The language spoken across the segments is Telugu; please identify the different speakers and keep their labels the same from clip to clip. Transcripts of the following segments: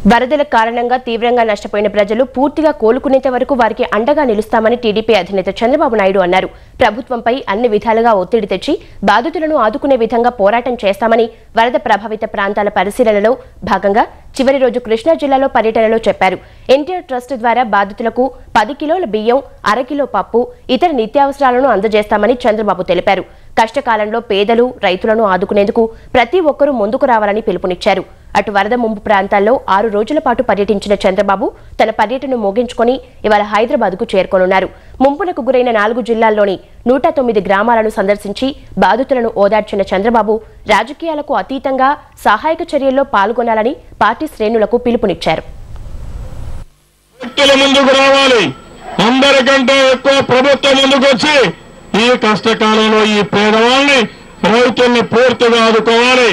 Speaker 1: వరదల కారణంగా తీవ్రంగా నష్టపోయిన ప్రజలు పూర్తిగా కోలుకునేంత వరకు వారికి అండగా నిలుస్తామని టీడీపీ అధినేత చంద్రబాబు నాయుడు అన్నారు. ప్రభుత్వంపై అన్ని విధాలుగా ఒత్తిడి తెచ్చి బాధితులను ఆదుకునే విధంగా పోరాటం చేస్తామని వరద ప్రభావిత ప్రాంతాల పరిశీలనలో భాగంగా చివరి రోజు కృష్ణా జిల్లాలో పర్యటనలో చెప్పారు. ఎన్టీఆర్ ట్రస్ట్ ద్వారా బాధితులకు 10 కిలోల బియ్యం, అరకిలో పప్పు, ఇతర నిత్యావసరాలను అందజేస్తామని చంద్రబాబు తెలిపారు. కష్టకాలంలో పేదలు, రైతులను ఆదుకునేందుకు ప్రతి ఒక్కరూ ముందుకు రావాలని పిలుపునిచ్చారు. అటు వరద ముంపు ప్రాంతాల్లో 6 రోజుల పాటు పర్యటించిన చంద్రబాబు తన పర్యటనను ముగించుకొని ఇవాళ హైదరాబాద్కు చేరుకోనున్నారు. ముంపునకు గురైన 4 జిల్లాల్లోని 109 గ్రామాలను సందర్శించి బాధితులను ఓదార్చిన చంద్రబాబు రాజకీయాలకు అతీతంగా సహాయక చర్యల్లో పాల్గొనాలని పార్టీ శ్రేణులకు పిలుపునిచ్చారు.
Speaker 2: అందరికంటే ఎక్కువ ప్రభుత్వం ముందుకొచ్చి ఈ కష్టకాలంలో ఈ పేదవాళ్ళని, రైతుల్ని పూర్తిగా ఆదుకోవాలి.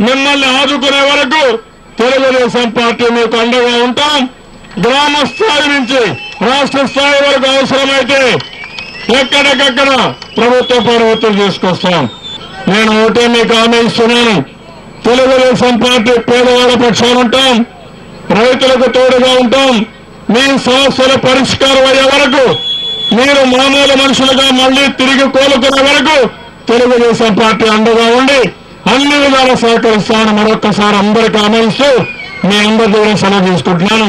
Speaker 2: మిమ్మల్ని ఆదుకునే వరకు తెలుగుదేశం పార్టీ మీకు అండగా ఉంటాం. గ్రామ స్థాయి నుంచి రాష్ట్ర స్థాయి వరకు అవసరమైతే ఎక్కడికక్కడ ప్రభుత్వ పరివర్తన తీసుకొస్తాం. నేను ఒకటే మీకు హామీ ఇస్తున్నాను, తెలుగుదేశం పార్టీ పేదవాళ్ళ పక్షాన ఉంటాం, రైతులకు తోడుగా ఉంటాం. మీ సమస్యల పరిష్కారం అయ్యే వరకు, మీరు మామూలు మనుషులుగా మళ్లీ తిరిగి కోలుకునే వరకు తెలుగుదేశం పార్టీ అండగా ఉండి అన్ని విధాలా సహకరిస్తామని మరొక్కసారి అందరికీ హామీ ఇస్తూ మీ అందరి దగ్గర సెలవు తీసుకుంటున్నాను.